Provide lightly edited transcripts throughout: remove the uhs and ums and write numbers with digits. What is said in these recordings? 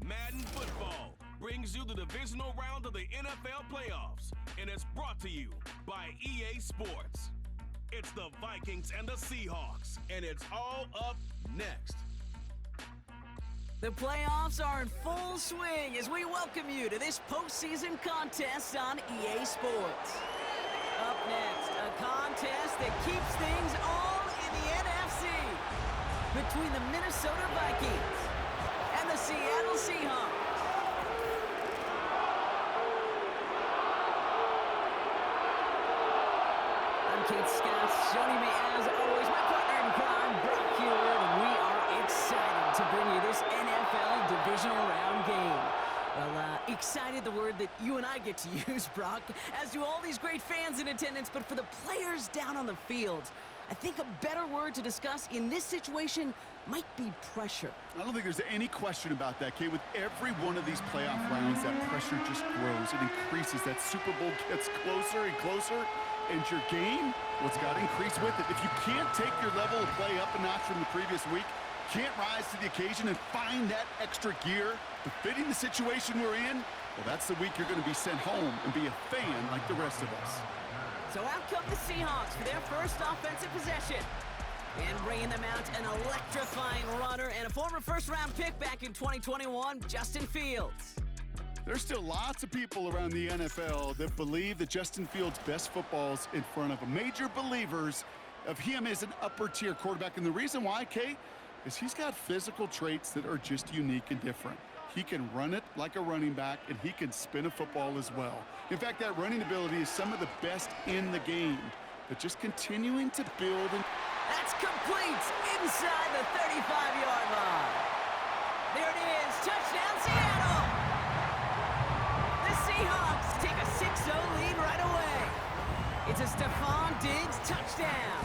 Madden Football brings you the divisional round of the NFL playoffs, and it's brought to you by EA Sports. It's the Vikings and the Seahawks, and it's all up next. The playoffs are in full swing as we welcome you to this postseason contest on EA Sports. Up next, a contest that keeps things all in the NFC between the Minnesota Vikings and the Seattle Seahawks. I'm Kate Scott, joining me as always, my partner in crime, Brock Heward, and we are excited to bring you this NFL divisional round game. Well, excited, the word that you and I get to use, Brock, as do all these great fans in attendance, but for the players down on the field, I think a better word to discuss in this situation might be pressure. I don't think there's any question about that, Kate. With every one of these playoff rounds, that pressure just grows. It increases. That Super Bowl gets closer and closer, and your game, well, it's got to increase with it. If you can't take your level of play up a notch from the previous week, can't rise to the occasion and find that extra gear befitting the situation we're in, well, that's the week you're going to be sent home and be a fan like the rest of us. So out come the Seahawks for their first offensive possession. And bringing them out, an electrifying runner and a former first-round pick back in 2021, Justin Fields. There's still lots of people around the NFL that believe that Justin Fields' best football's in front of them. Major believers of him as an upper-tier quarterback. And the reason why, Kate, is he's got physical traits that are just unique and different. He can run it like a running back, and he can spin a football as well. In fact, that running ability is some of the best in the game. But just continuing to build and... That's complete inside the 35-yard line. There it is, touchdown Seattle! The Seahawks take a 6-0 lead right away. It's a Stephon Diggs touchdown.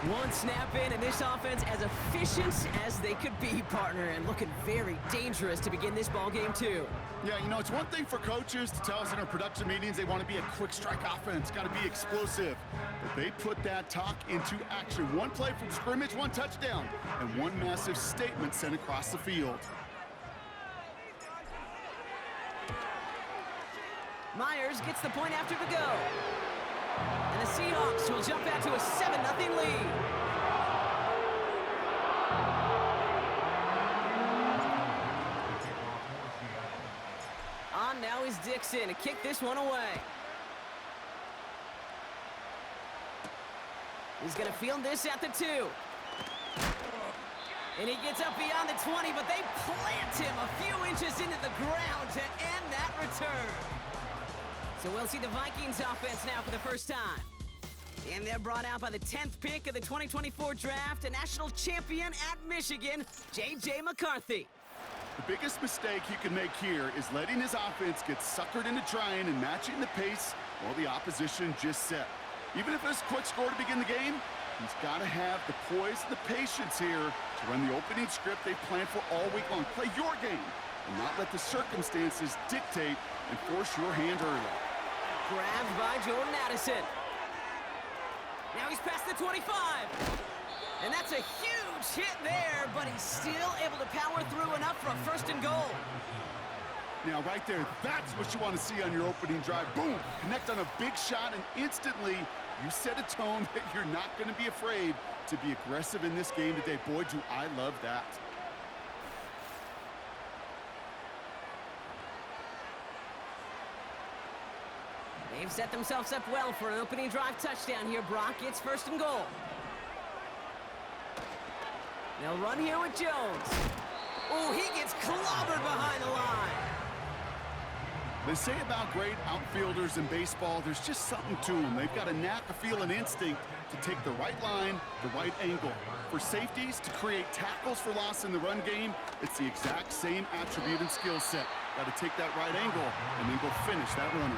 One snap in, and this offense as efficient as they could be, partner, and looking very dangerous to begin this ball game too. Yeah, you know, it's one thing for coaches to tell us in our production meetings they want to be a quick strike offense, got to be explosive. But they put that talk into action. One play from scrimmage, one touchdown, and one massive statement sent across the field. Myers gets the point after the go. And the Seahawks will jump out to a 7-0 lead. On now is Dixon to kick this one away. He's going to field this at the 2. And he gets up beyond the 20, but they plant him a few inches into the ground to end that return. So we'll see the Vikings offense now for the first time. And they're brought out by the 10th pick of the 2024 draft, a national champion at Michigan, J.J. McCarthy. The biggest mistake he can make here is letting his offense get suckered into trying and matching the pace while the opposition just set. Even if it's a quick score to begin the game, he's got to have the poise and the patience here to run the opening script they planned for all week long. Play your game and not let the circumstances dictate and force your hand early. Grabbed by Jordan Addison. Now he's past the 25. And that's a huge hit there, but he's still able to power through enough for a first and goal. Now right there, that's what you want to see on your opening drive. Boom! Connect on a big shot, and instantly you set a tone that you're not going to be afraid to be aggressive in this game today. Boy, do I love that. They've set themselves up well for an opening drive touchdown here, Brock. It's first and goal. They'll run here with Jones. Oh, he gets clobbered behind the line. They say about great outfielders in baseball, there's just something to them. They've got a knack, a feel, an instinct to take the right line, the right angle. For safeties, to create tackles for loss in the run game, it's the exact same attribute and skill set. Got to take that right angle and then go finish that runner.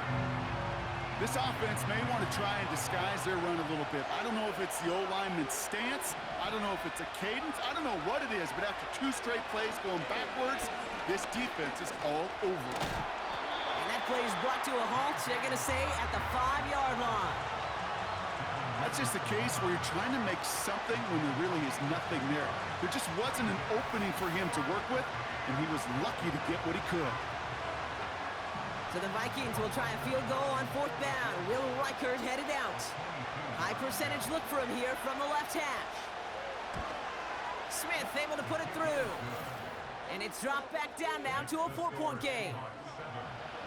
This offense may want to try and disguise their run a little bit. I don't know if it's the O-lineman's stance. I don't know if it's a cadence. I don't know what it is, but after 2 straight plays going backwards, this defense is all over it. And that play is brought to a halt, they're going to say, at the 5-yard line. That's just the case where you're trying to make something when there really is nothing there. There just wasn't an opening for him to work with, and he was lucky to get what he could. So the Vikings will try a field goal on 4th down. Will Reichert headed out. High percentage look for him here from the left hash. Smith able to put it through. And it's dropped back down now to a 4-point game.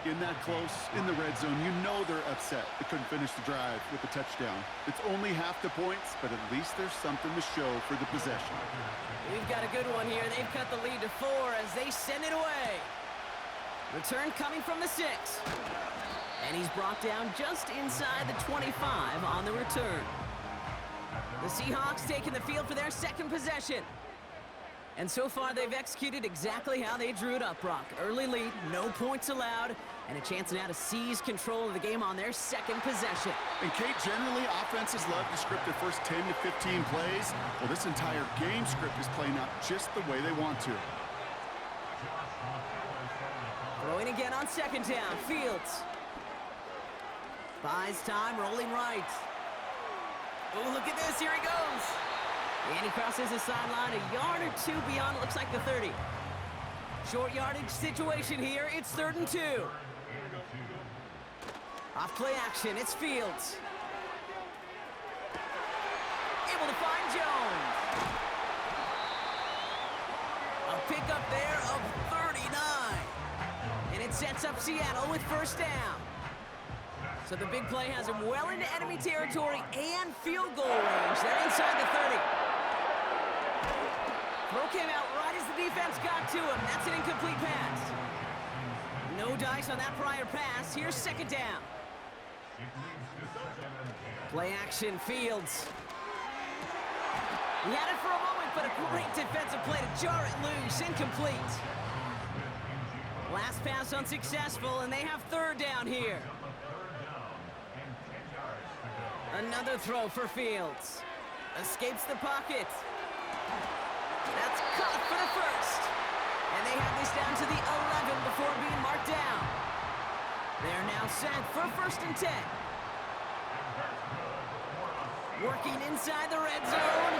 In that close, in the red zone, you know they're upset they couldn't finish the drive with the touchdown. It's only half the points, but at least there's something to show for the possession. We've got a good one here. They've cut the lead to 4 as they send it away. Return coming from the 6. And he's brought down just inside the 25 on the return. The Seahawks taking the field for their second possession. And so far, they've executed exactly how they drew it up, Brock. Early lead, no points allowed, and a chance now to seize control of the game on their second possession. And Kate, generally, offenses love to script their first 10 to 15 plays. Well, this entire game script is playing out just the way they want to. Throwing again on 2nd down, Fields. Buys time, rolling right. Oh, look at this, here he goes. And he crosses the sideline a yard or 2 beyond, looks like the 30. Short yardage situation here, it's 3rd and 2. Off play action, it's Fields. Able to find Jones. A pickup there of 39. And it sets up Seattle with 1st down. So the big play has him well into enemy territory and field goal range. They're inside the 30. Throw came out right as the defense got to him. That's an incomplete pass. No dice on that prior pass. Here's 2nd down. Play action, Fields. He had it for a moment, but a great defensive play to jar it loose. Incomplete. Last pass unsuccessful, and they have 3rd down here. Another throw for Fields. Escapes the pocket. That's caught for the 1st. And they have this down to the 11 before being marked down. They're now set for 1st and 10. Working inside the red zone.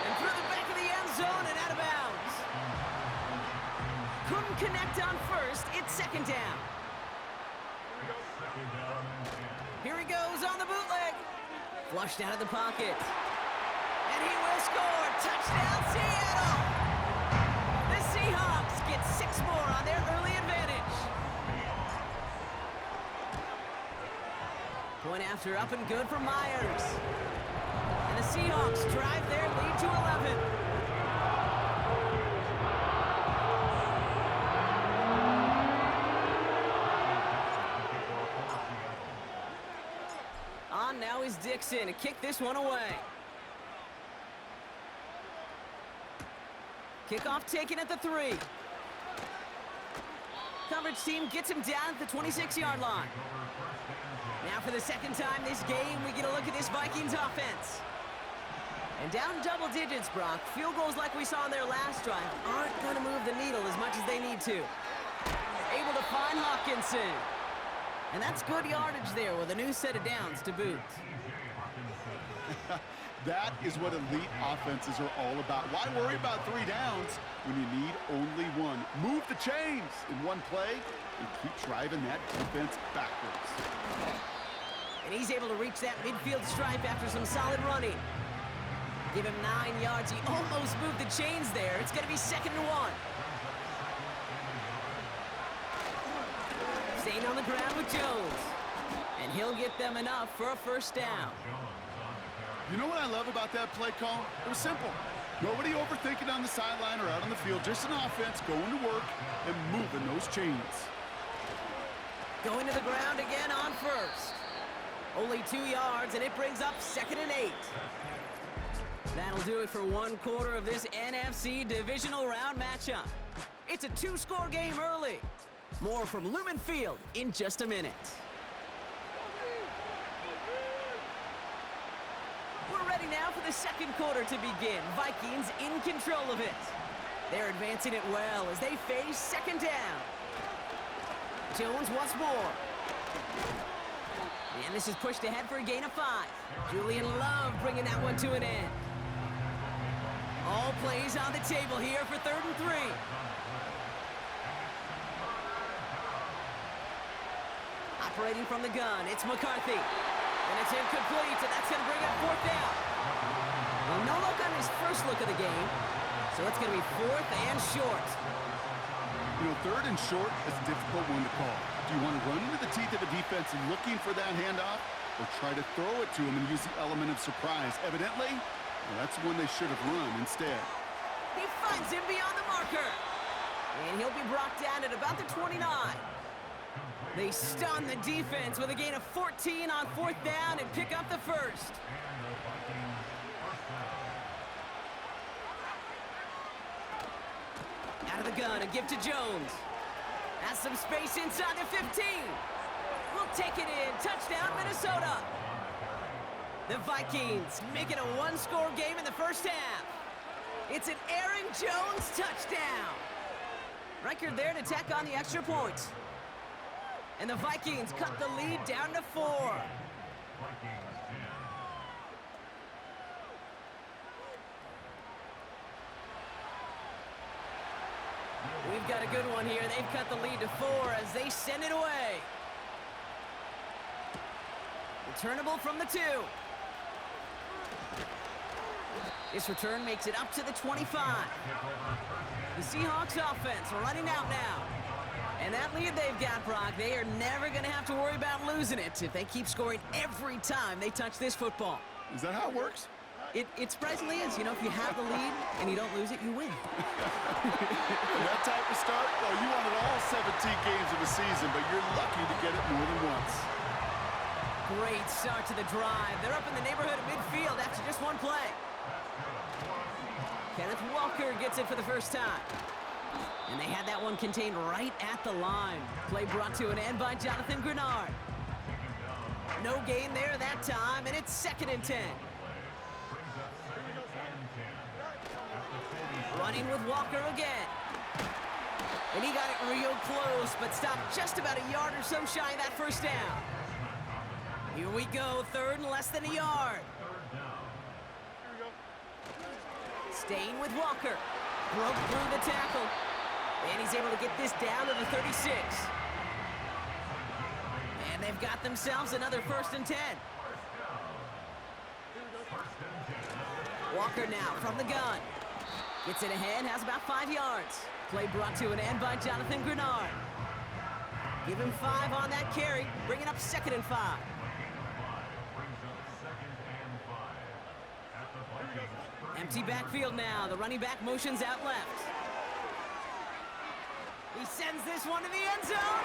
And through the back of the end zone and out of bounds. Couldn't connect on 1st. It's 2nd down. Here he goes on the bootleg. Flushed out of the pocket. And he will score. Touchdown, Seattle! The Seahawks get 6 more on their early advantage. Point after up and good for Myers. And the Seahawks drive their lead to 11. On now is Dixon to kick this one away. Kickoff taken at the 3. Coverage team gets him down at the 26-yard line. Now for the 2nd time this game, we get a look at this Vikings offense. And down double digits, Brock. Field goals like we saw in their last drive aren't going to move the needle as much as they need to. Able to find Hawkinson. And that's good yardage there with a new set of downs to boot. That is what elite offenses are all about. Why worry about 3 downs when you need only 1? Move the chains in one play and keep driving that defense backwards. And he's able to reach that midfield stripe after some solid running. Give him 9 yards. He almost moved the chains there. It's going to be 2nd and 1. Staying on the ground with Jones. And he'll get them enough for a 1st down. You know what I love about that play call? It was simple. Nobody overthinking on the sideline or out on the field. Just an offense going to work and moving those chains. Going to the ground again on 1st. Only 2 yards, and it brings up 2nd and 8. That'll do it for 1 quarter of this NFC divisional round matchup. It's a 2-score game early. More from Lumen Field in just a minute. We're ready now for the 2nd quarter to begin. Vikings in control of it. They're advancing it well as they face 2nd down. Jones once more. And this is pushed ahead for a gain of 5. Julian Love bringing that one to an end. All plays on the table here for 3rd and 3. Operating from the gun, it's McCarthy. And it's incomplete, and that's going to bring up 4th down. Well, no look on his first look of the game, so it's going to be 4th and short. You know, 3rd and short is a difficult one to call. Do you want to run into the teeth of the defense looking for that handoff, or try to throw it to him and use the element of surprise? Evidently, well, that's one they should have run instead. He finds him beyond the marker. And he'll be brought down at about the 29. They stun the defense with a gain of 14 on 4th down and pick up the first. Out of the gun, a give to Jones. Has some space inside the 15. We'll take it in. Touchdown, Minnesota. The Vikings make it a one-score game in the first half. It's an Aaron Jones touchdown. Record there to tack on the extra point. And the Vikings cut the lead down to 4. We've got a good one here. They've cut the lead to 4 as they send it away. Returnable from the 2. This return makes it up to the 25. The Seahawks offense running out now. And that lead they've got, Brock, they are never going to have to worry about losing it if they keep scoring every time they touch this football. Is that how it works? It surprisingly is. You know, if you have the lead and you don't lose it, you win. That type of start, well, you wanted all 17 games of the season, but you're lucky to get it more than once. Great start to the drive. They're up in the neighborhood of midfield after just one play. Kenneth Walker gets it for the first time. And they had that one contained right at the line. Play brought to an end by Jonathan Grenard. No gain there that time, and it's 2nd and 10. Running with Walker again. And he got it real close, but stopped just about a yard or so shy of that first down. Here we go, 3rd and less than a yard. Staying with Walker. Broke through the tackle. And he's able to get this down to the 36. And they've got themselves another 1st and 10. Walker now from the gun. Gets it ahead, has about 5 yards. Play brought to an end by Jonathan Grenard. Give him 5 on that carry, bringing up 2nd and 5. Empty backfield now. The running back motions out left. He sends this one to the end zone.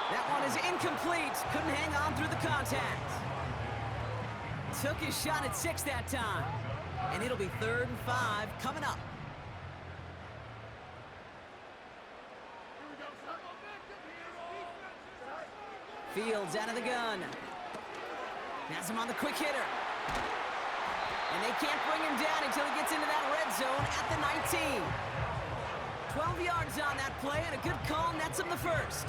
That one is incomplete. Couldn't hang on through the contact. Took his shot at 6 that time. And it'll be 3rd and 5 coming up. Fields out of the gun. Has him on the quick hitter. And they can't bring him down until he gets into that red zone at the 19. 12 yards on that play, and a good call nets him the first.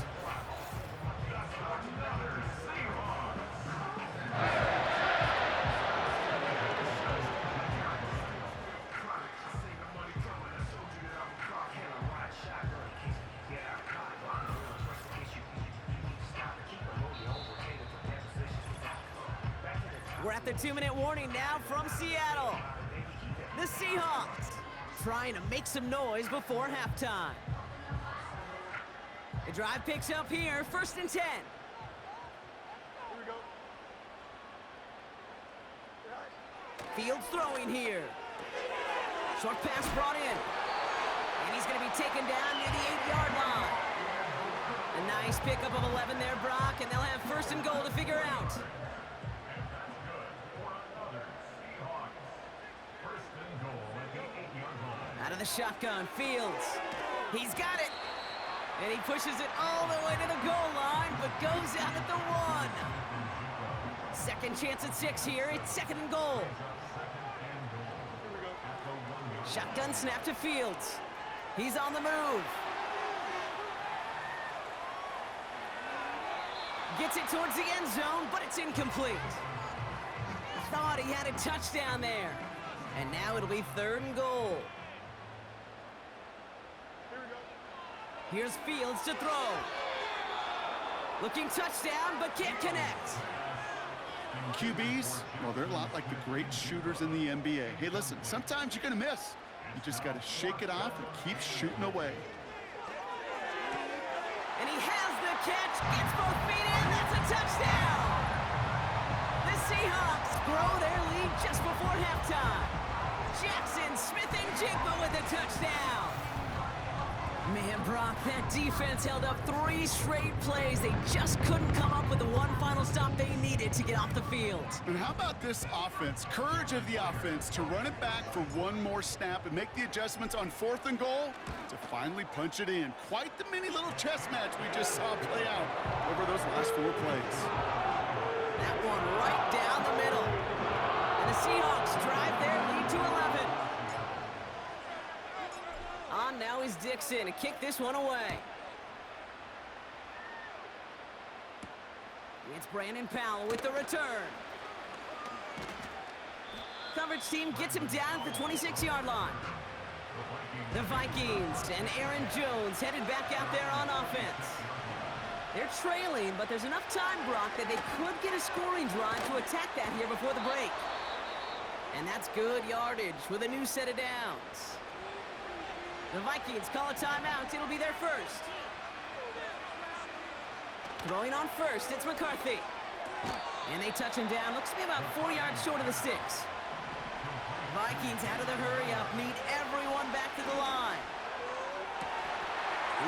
We're at the 2-minute warning now from Seattle. The Seahawks trying to make some noise before halftime. The drive picks up here, 1st and 10. Fields throwing here. Short pass brought in. And he's going to be taken down near the 8-yard line. A nice pickup of 11 there, Brock, and they'll have 1st and goal to figure out. Out of the shotgun, Fields. He's got it. And he pushes it all the way to the goal line, but goes out at the 1. Second chance at 6 here. It's 2nd and goal. Shotgun snap to Fields. He's on the move. Gets it towards the end zone, but it's incomplete. Thought he had a touchdown there. And now it'll be 3rd and goal. Here's Fields to throw. Looking touchdown, but can't connect. QBs, well, they're a lot like the great shooters in the NBA. Hey, listen, sometimes you're going to miss. You just got to shake it off and keep shooting away. And he has the catch, gets both feet in, that's a touchdown! The Seahawks grow their lead just before halftime. Jackson, Smith, and Jigba with a touchdown. Man, Brock, that defense held up 3 straight plays. They just couldn't come up with the one final stop they needed to get off the field. And how about this offense? Courage of the offense to run it back for one more snap and make the adjustments on 4th and goal to finally punch it in. Quite the mini little chess match we just saw play out over those last 4 plays. That one right down the middle. And the Seahawks drive their lead to 11. On now is Dixon to kick this one away. It's Brandon Powell with the return. Coverage team gets him down at the 26-yard line. The Vikings and Aaron Jones headed back out there on offense. They're trailing, but there's enough time, Brock, that they could get a scoring drive to attack that here before the break. And that's good yardage with a new set of downs. The Vikings call a timeout. It'll be their first. Throwing on first, it's McCarthy. And they touch him down. Looks to be about 4 yards short of the sticks. Vikings out of the hurry-up. Need everyone back to the line.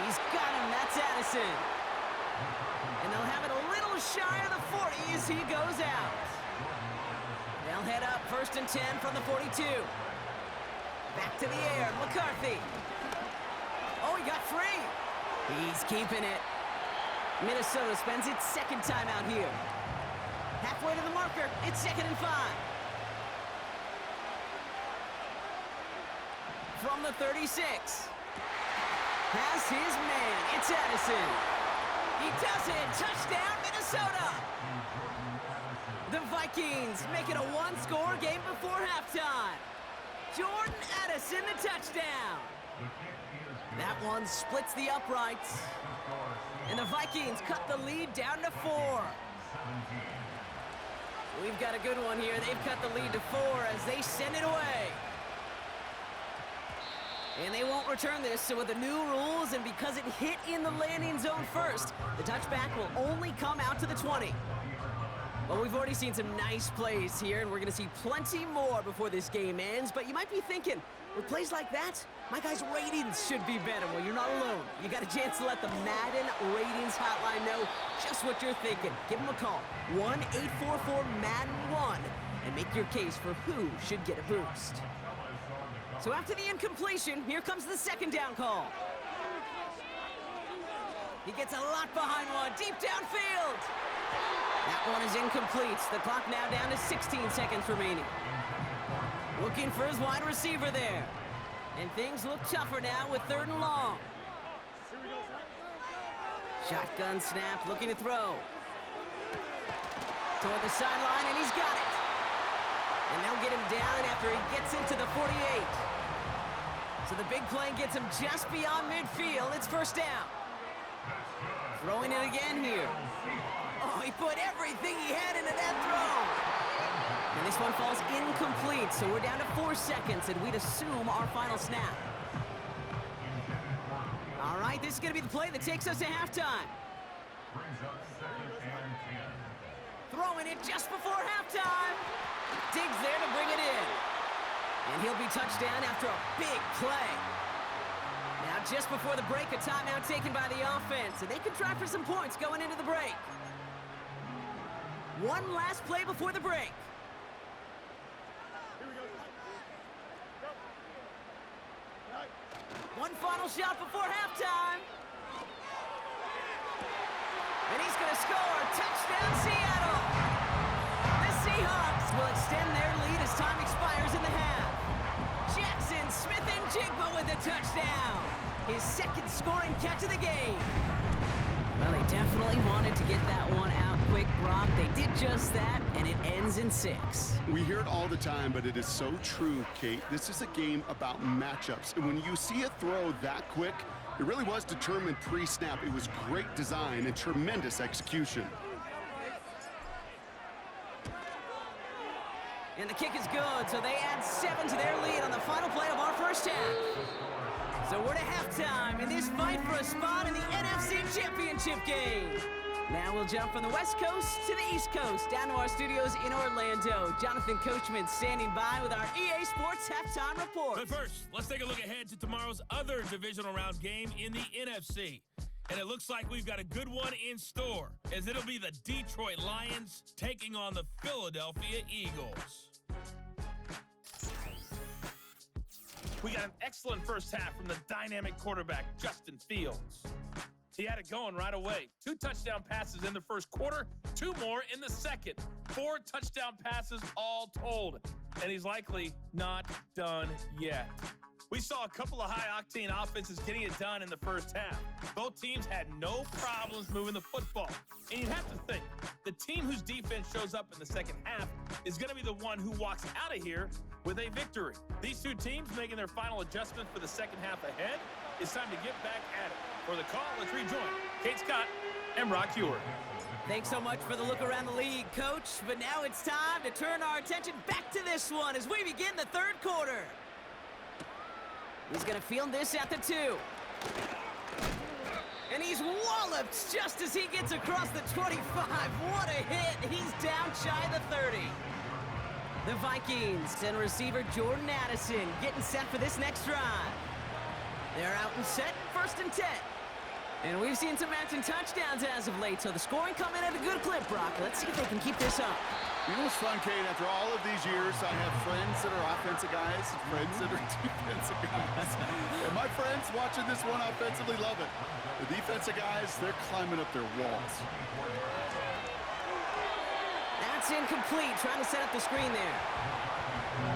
He's got him. That's Addison. And they'll have it a little shy of the 40 as he goes out. They'll head up 1st and 10 from the 42. Back to the air. McCarthy. Oh, he got free. He's keeping it. Minnesota spends its 2nd timeout here. Halfway to the marker. It's 2nd and 5. From the 36. Has his man. It's Addison. He does it. Touchdown, Minnesota. The Vikings make it a 1-score game before halftime. Jordan Addison, the touchdown. That one splits the uprights. And the Vikings cut the lead down to 4. We've got a good one here. They've cut the lead to 4 as they send it away. And they won't return this, so with the new rules and because it hit in the landing zone first, the touchback will only come out to the 20. Well, we've already seen some nice plays here, and we're going to see plenty more before this game ends. But you might be thinking, with plays like that, my guys' ratings should be better. Well, you're not alone. You got a chance to let the Madden ratings hotline know just what you're thinking. Give them a call, 1-844-MADDEN-1, and make your case for who should get a boost. So after the incompletion, here comes the 2nd down call. He gets a lot behind one, deep downfield. That one is incomplete. The clock now down to 16 seconds remaining. Looking for his wide receiver there. And things look tougher now with 3rd and long. Shotgun snap, looking to throw. Toward the sideline, and he's got it. And they'll get him down after he gets into the 48. So the big play gets him just beyond midfield. It's 1st down. Throwing it again here. Oh, he put everything he had into that throw. And this one falls incomplete, so we're down to 4 seconds, and we'd assume our final snap. All right, this is going to be the play that takes us to halftime. Throwing it just before halftime. Diggs there to bring it in. And he'll be touched down after a big play. Now, just before the break, a timeout taken by the offense, and they can try for some points going into the break. One last play before the break. One final shot before halftime. And he's going to score. Touchdown, Seattle. The Seahawks will extend their lead as time expires in the half. Jackson, Smith, and Jigba with a touchdown. His 2nd scoring catch of the game. Well, he definitely wanted to get that one out quick, Brock. They did just that, and it ends in 6. We hear it all the time, but it is so true, Kate. This is a game about matchups. And when you see a throw that quick, it really was determined pre-snap. It was great design and tremendous execution. And the kick is good, so they add 7 to their lead on the final play of our first half. So we're to halftime in this fight for a spot in the NFC Championship game. Now we'll jump from the West Coast to the East Coast, down to our studios in Orlando. Jonathan Coachman standing by with our EA Sports Halftime Report. But first, let's take a look ahead to tomorrow's other divisional round game in the NFC. And it looks like we've got a good one in store, as it'll be the Detroit Lions taking on the Philadelphia Eagles. We got an excellent first half from the dynamic quarterback, Justin Fields. He had it going right away. 2 touchdown passes in the first quarter, 2 more in the second. 4 touchdown passes all told, and he's likely not done yet. We saw a couple of high-octane offenses getting it done in the first half. Both teams had no problems moving the football. And you'd have to think, the team whose defense shows up in the second half is going to be the one who walks out of here with a victory. These 2 teams making their final adjustment for the second half ahead. It's time to get back at it. For the call, let's rejoin Kate Scott and Brock Huard. Thanks so much for the look around the league, Coach. But now it's time to turn our attention back to this one as we begin the third quarter. He's going to field this at the 2. And he's walloped just as he gets across the 25. What a hit. He's down shy of the 30. The Vikings and receiver Jordan Addison getting set for this next drive. They're out and set, 1st and 10. And we've seen some matching touchdowns as of late, so the scoring coming at a good clip, Brock. Let's see if they can keep this up. You know what's fun, Kate? After all of these years, I have friends that are offensive guys and friends that are defensive guys. And my friends watching this one offensively love it. The defensive guys, they're climbing up their walls. That's incomplete, trying to set up the screen there.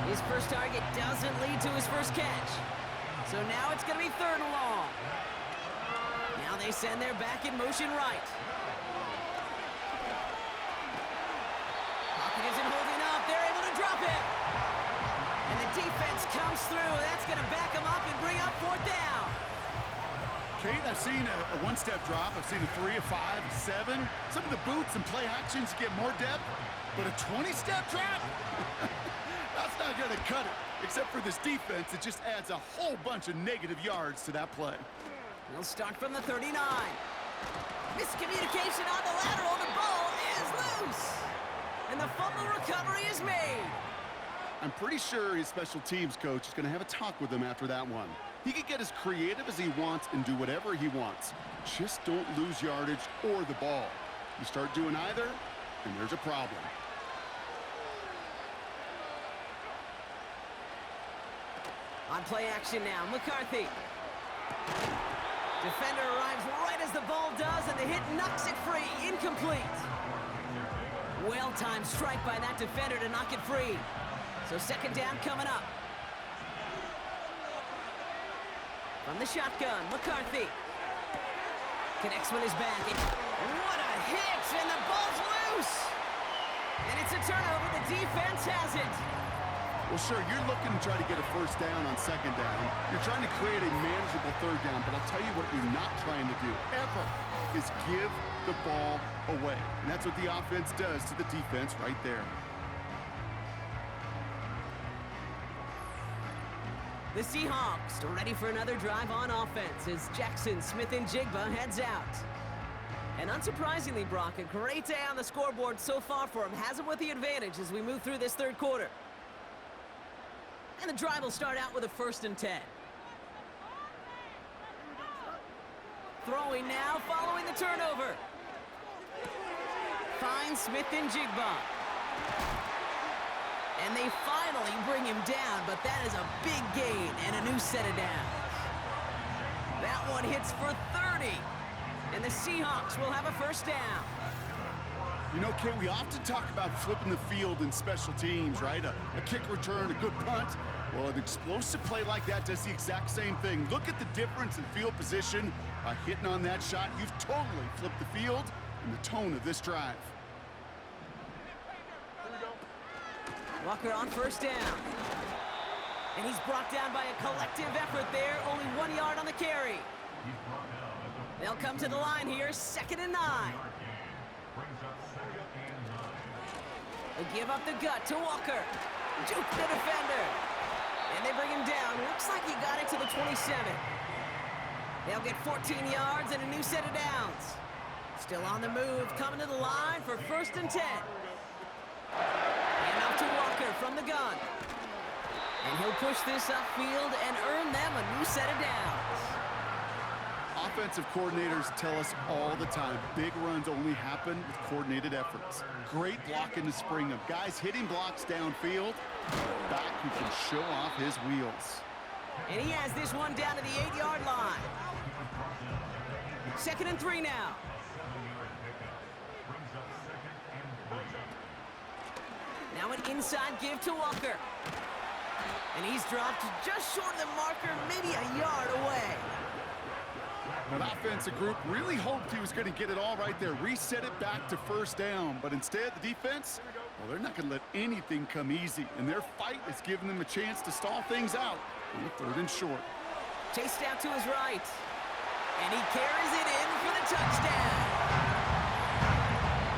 His first target doesn't lead to his first catch. So now it's going to be 3rd and long. Now they send their back in motion right. Pocket isn't holding up. They're able to drop it. And the defense comes through. That's going to back them up and bring up 4th down. Kate, I've seen a 1-step drop. I've seen a 3, a 5, a 7. Some of the boots and play actions get more depth. But a 20-step drop? That's not going to cut it. Except for this defense, it just adds a whole bunch of negative yards to that play. They'll start from the 39. Miscommunication on the lateral. The ball is loose. And the fumble recovery is made. I'm pretty sure his special teams coach is going to have a talk with him after that one. He can get as creative as he wants and do whatever he wants. Just don't lose yardage or the ball. You start doing either, and there's a problem. On play action now, McCarthy. Defender arrives right as the ball does, and the hit knocks it free. Incomplete. Well-timed strike by that defender to knock it free. So 2nd down coming up. From the shotgun, McCarthy. Connects with his back. What a hit, and the ball's loose. And it's a turnover. The defense has it. Well, sure, you're looking to try to get a 1st down on 2nd down. You're trying to create a manageable 3rd down, but I'll tell you what you're not trying to do, ever, is give the ball away. And that's what the offense does to the defense right there. The Seahawks are ready for another drive on offense as Jackson, Smith, and Jigba heads out. And unsurprisingly, Brock, a great day on the scoreboard so far for him. Has him with the advantage as we move through this 3rd quarter. And the drive will start out with a 1st and 10. Throwing now, following the turnover. Finds Smith and Jigba. And they finally bring him down, but that is a big gain and a new set of downs. That one hits for 30. And the Seahawks will have a 1st down. You know, Kate, we often talk about flipping the field in special teams, right? A kick return, a good punt. Well, an explosive play like that does the exact same thing. Look at the difference in field position. By hitting on that shot, you've totally flipped the field and the tone of this drive. Walker on first down. And he's brought down by a collective effort there. Only 1 yard on the carry. They'll come to the line here, 2nd and 9. They give up the gut to Walker. Juke the defender. And they bring him down. Looks like he got it to the 27. They'll get 14 yards and a new set of downs. Still on the move, coming to the line for 1st and 10. And off to Walker from the gun. And he'll push this upfield and earn them a new set of downs. Offensive coordinators tell us all the time, big runs only happen with coordinated efforts. Great block in the spring of guys hitting blocks downfield. Back who can show off his wheels. And he has this one down to the 8-yard line. 2nd and 3 now. Now an inside give to Walker. And he's dropped just short of the marker, maybe a yard away. That offensive group really hoped he was going to get it all right there, reset it back to 1st down. But instead, the defense, well, they're not going to let anything come easy. And their fight is giving them a chance to stall things out on the 3rd and short. Chased out to his right. And he carries it in for the touchdown.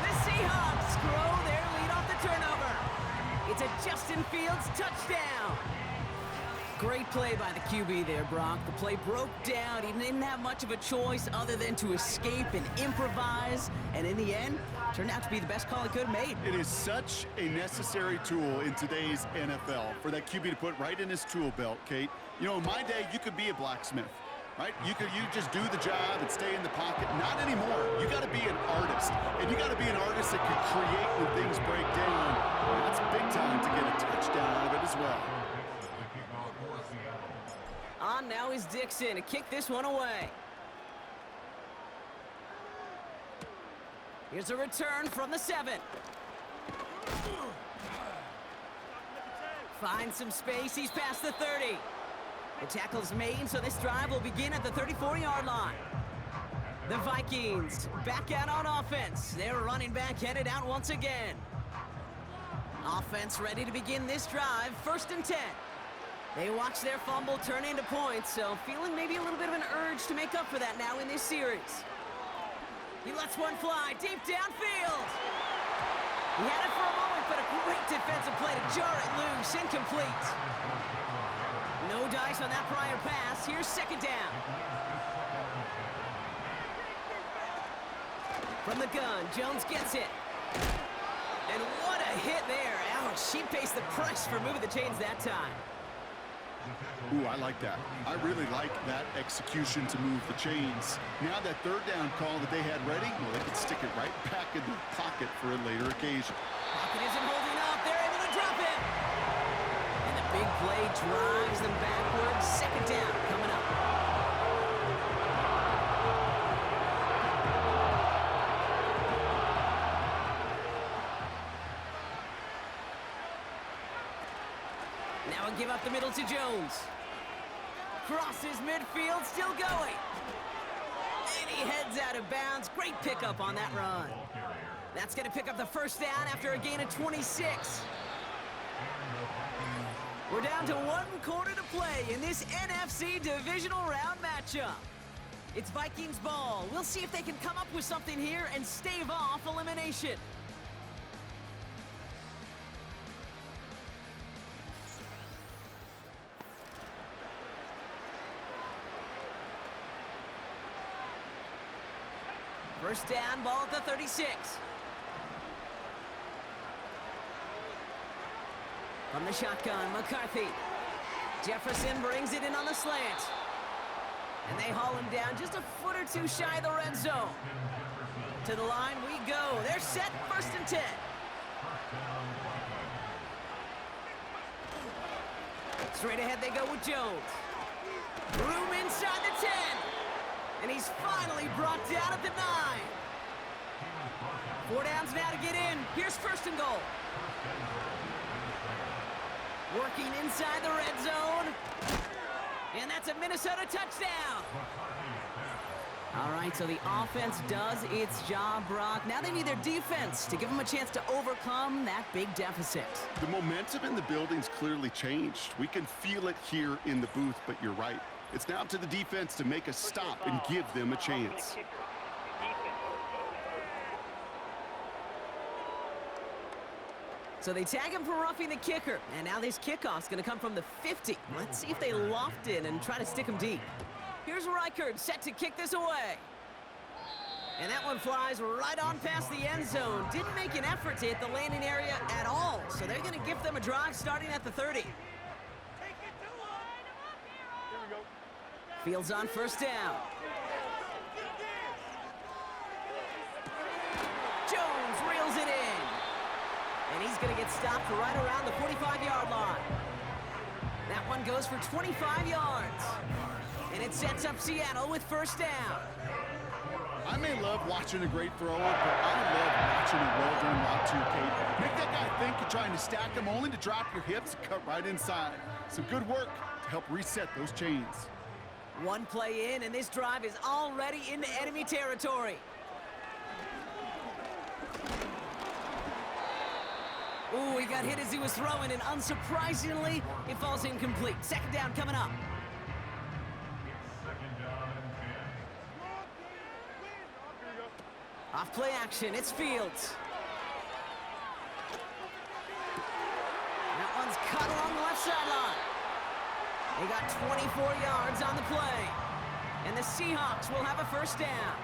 The Seahawks grow their lead off the turnover. It's a Justin Fields touchdown. Great play by the QB there, Brock. The play broke down. He didn't have much of a choice other than to escape and improvise. And in the end, turned out to be the best call he could have made. It is such a necessary tool in today's NFL for that QB to put right in his tool belt, Kate. You know, in my day, you could be a blacksmith, right? You just do the job and stay in the pocket. Not anymore. You got to be an artist. And you got to be an artist that can create when things break down. And that's big time to get a touchdown out of it as well. On now is Dixon to kick this one away. Here's a return from the 7. Finds some space. He's past the 30. The tackle's made, so this drive will begin at the 34-yard line. The Vikings back out on offense. Their running back headed out once again. Offense ready to begin this drive. 1st and 10. They watch their fumble turn into points, so feeling maybe a little bit of an urge to make up for that now in this series. He lets one fly deep downfield. He had it for a moment, but a great defensive play to jar it loose. Incomplete. No dice on that prior pass. Here's 2nd down. From the gun, Jones gets it. And what a hit there. Ouch, she faced the press for moving the chains that time. Ooh, I like that. I really like that execution to move the chains. Now that 3rd down call that they had ready, well, they could stick it right back in the pocket for a later occasion. Pocket isn't holding up. They're able to drop it. And the big play drives them backwards. 2nd down coming up. Now a give up the middle to Jones. Crosses midfield, still going. And he heads out of bounds. Great pickup on that run. That's going to pick up the 1st down after a gain of 26. We're down to 1 quarter to play in this NFC divisional round matchup. It's Vikings ball. We'll see if they can come up with something here and stave off elimination. First down, ball at the 36. From the shotgun, McCarthy. Jefferson brings it in on the slant. And they haul him down just a foot or two shy of the red zone. To the line we go. They're set, 1st and 10. Straight ahead they go with Jones. Room inside the 10. And he's finally brought down at the 9. 4 downs now to get in. Here's 1st and goal. Working inside the red zone. And that's a Minnesota touchdown. All right, so the offense does its job, Brock. Now they need their defense to give them a chance to overcome that big deficit. The momentum in the building's clearly changed. We can feel it here in the booth, but you're right. It's now up to the defense to make a stop and give them a chance. So they tag him for roughing the kicker, and now this kickoff's going to come from the 50. Let's see if they loft in and try to stick him deep. Here's Reichert set to kick this away. And that one flies right on past the end zone. Didn't make an effort to hit the landing area at all, so they're going to give them a drive starting at the 30. Fields on first down. Jones reels it in. And he's going to get stopped right around the 45-yard line. That one goes for 25 yards. And it sets up Seattle with first down. I may love watching a great thrower, but I love watching a well-done route to Kate. Make that guy think you're trying to stack him only to drop your hips and cut right inside. Some good work to help reset those chains. One play in, and this drive is already into enemy territory. Ooh, he got hit as he was throwing, and unsurprisingly, it falls incomplete. Second down coming up. Off play action, it's Fields. That one's cut along the left sideline. They got 24 yards on the play. And the Seahawks will have a first down.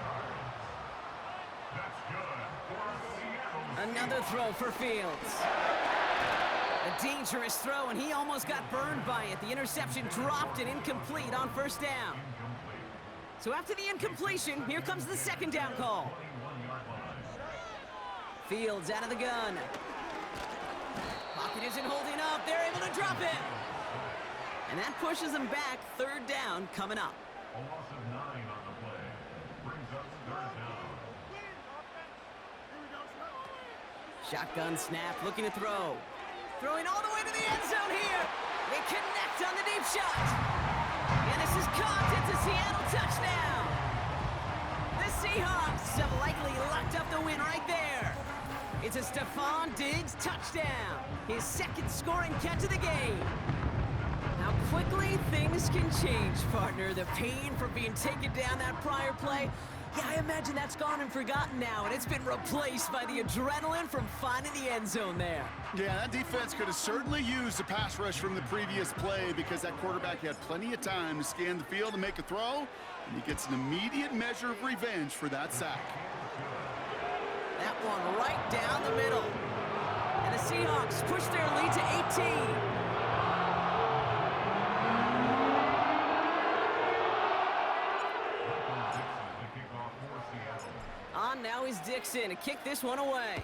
Another throw for Fields. A dangerous throw, and he almost got burned by it. The interception dropped and incomplete on first down. So after the incompletion, here comes the second down call. Fields out of the gun. Pocket isn't holding up. They're able to drop it. And that pushes them back. Third down coming up. A loss of 9 on the play. Brings up third down. Shotgun snap, looking to throw. Throwing all the way to the end zone here. They connect on the deep shot. And this is caught. It's a Seattle touchdown. The Seahawks have likely locked up the win right there. It's a Stephon Diggs touchdown. His second scoring catch of the game. How quickly things can change, partner. The pain from being taken down that prior play, yeah, I imagine that's gone and forgotten now, and it's been replaced by the adrenaline from finding the end zone there. Yeah, that defense could have certainly used a pass rush from the previous play because that quarterback had plenty of time to scan the field and make a throw, and he gets an immediate measure of revenge for that sack. That one right down the middle. And the Seahawks push their lead to 18. On now is Dixon to kick this one away.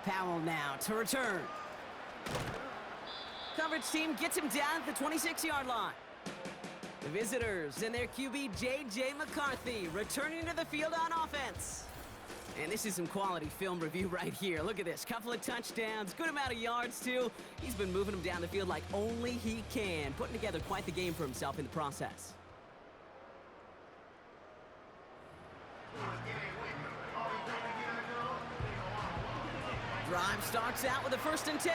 Powell now to return. Coverage team gets him down at the 26-yard line. The visitors and their QB, J.J. McCarthy, returning to the field on offense. And this is some quality film review right here. Look at this. Couple of touchdowns, good amount of yards, too. He's been moving them down the field like only he can, putting together quite the game for himself in the process. Drive starts out with a 1st and 10.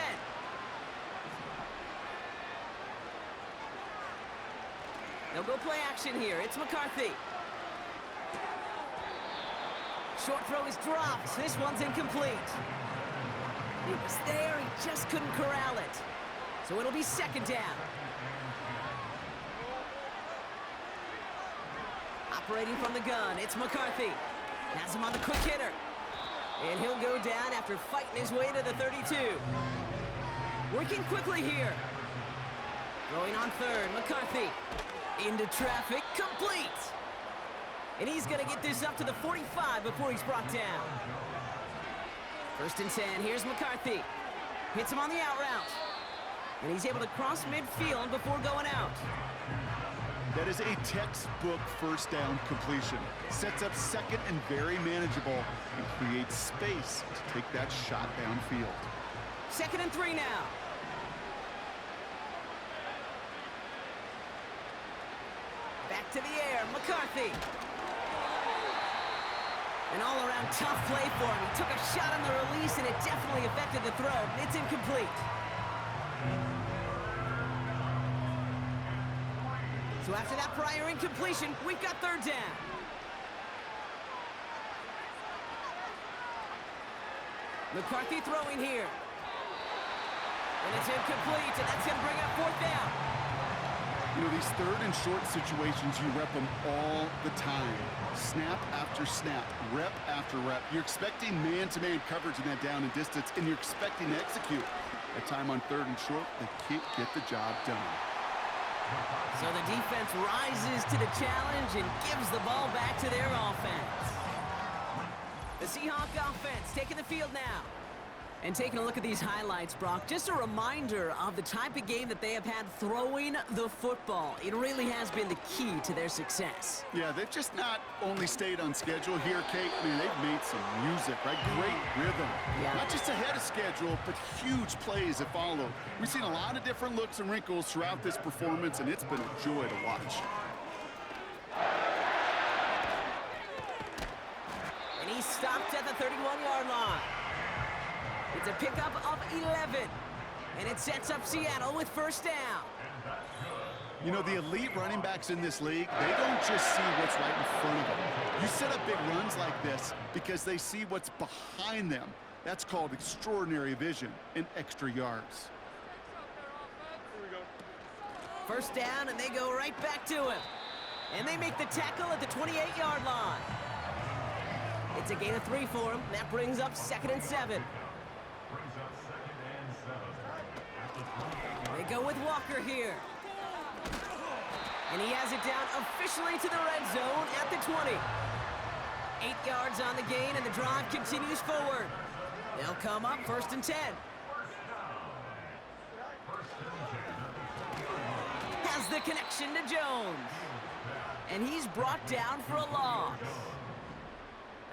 They'll go play action here. It's McCarthy. Short throw is dropped. This one's incomplete. He was there. He just couldn't corral it. So it'll be second down. Operating from the gun, it's McCarthy. Has him on the quick hitter. And he'll go down after fighting his way to the 32. Working quickly here. Going on third, McCarthy. Into traffic, complete. And he's going to get this up to the 45 before he's brought down. 1st and 10, here's McCarthy. Hits him on the out route. And he's able to cross midfield before going out. That is a textbook first down completion. Sets up second and very manageable and creates space to take that shot downfield. 2nd and 3 now. back to the air. McCarthy. An all-around tough play for him. He took a shot on the release, and it definitely affected the throw. It's incomplete. So after that prior incompletion, we've got third down. McCarthy throwing here. And it's incomplete, and that's going to bring up fourth down. You know, these third and short situations, you rep them all the time. Snap after snap, rep after rep. You're expecting man-to-man coverage in that down and distance, and you're expecting to execute. At time on third and short, they can't get the job done. So the defense rises to the challenge and gives the ball back to their offense. The Seahawks offense taking the field now. And taking a look at these highlights, Brock, just a reminder of the type of game that they have had throwing the football. It really has been the key to their success. Yeah, they've just not only stayed on schedule here, Kate. I mean, they've made some music, right? Great rhythm. Yeah. Not just ahead of schedule, but huge plays that follow. We've seen a lot of different looks and wrinkles throughout this performance, and it's been a joy to watch. And he's stopped at the 31-yard line. It's a pickup of 11, and it sets up Seattle with first down. You know, the elite running backs in this league, they don't just see what's right in front of them. You set up big runs like this because they see what's behind them. That's called extraordinary vision and extra yards. First down, and they go right back to him. And they make the tackle at the 28-yard line. It's a gain of 3 for him. That brings up 2nd and 7. They go with Walker here. And he has it down officially to the red zone at the 20. 8 yards on the gain, and the drive continues forward. They'll come up 1st and 10. Has the connection to Jones. And he's brought down for a loss.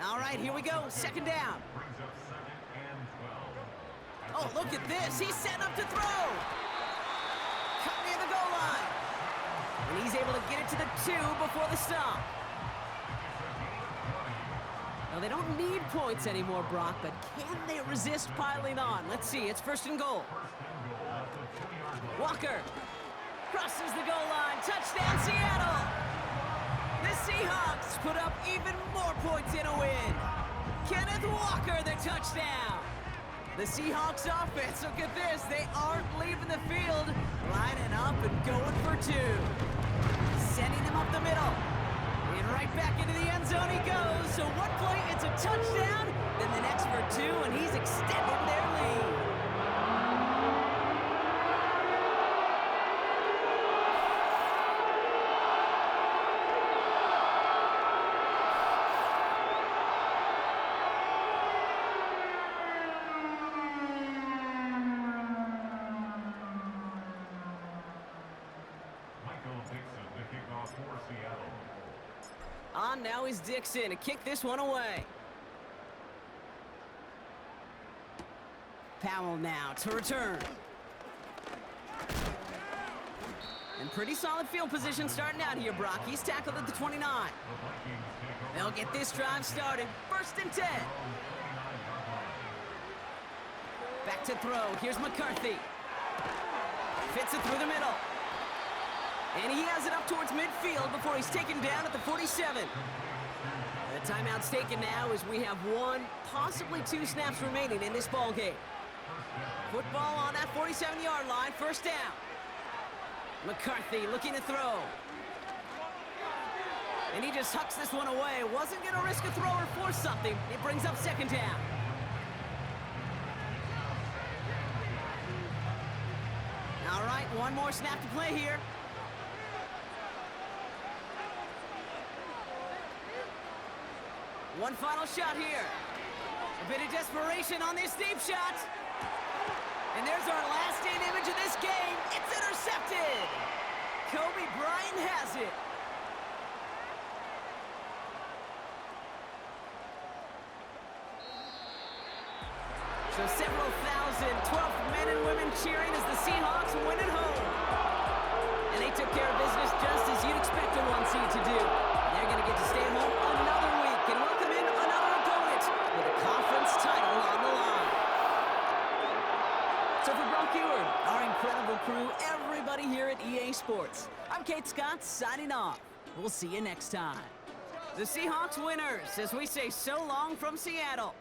All right, here we go. 2nd down. Oh, look at this. He's set up to throw. Cut near the goal line. And he's able to get it to the 2 before the stop. Now, they don't need points anymore, Brock, but can they resist piling on? Let's see. It's 1st and goal. Walker crosses the goal line. Touchdown, Seattle. The Seahawks put up even more points in a win. Kenneth Walker, the touchdown. The Seahawks offense, look at this. They aren't leaving the field. Lining up and going for 2. Sending him up the middle. And right back into the end zone he goes. So one play, it's a touchdown. Then the next for 2, and he's extending their lead. On now is Dixon to kick this one away. Powell now to return. And pretty solid field position starting out here, Brock. He's tackled at the 29. They'll get this drive started. 1st and 10. Back to throw. Here's McCarthy. Fits it through the middle. And he has it up towards midfield before he's taken down at the 47. The timeout's taken now as we have 1, possibly 2 snaps remaining in this ball game. Football on that 47-yard line, 1st down. McCarthy looking to throw. And he just hucks this one away. Wasn't going to risk a throw or force something. It brings up 2nd down. All right, 1 more snap to play here. One final shot here. A bit of desperation on this deep shot. And there's our last-in image of this game. It's intercepted. Kobe Bryant has it. So several thousand 12th men and women cheering as the Seahawks win at home. And they took care of business just as you'd expect a one seed to do. They're going to get to stay home another week and welcome in another opponent with a conference title on the line. So for Brunk Eward, our incredible crew, everybody here at EA Sports, I'm Kate Scott signing off. We'll see you next time. The Seahawks winners as we say so long from Seattle.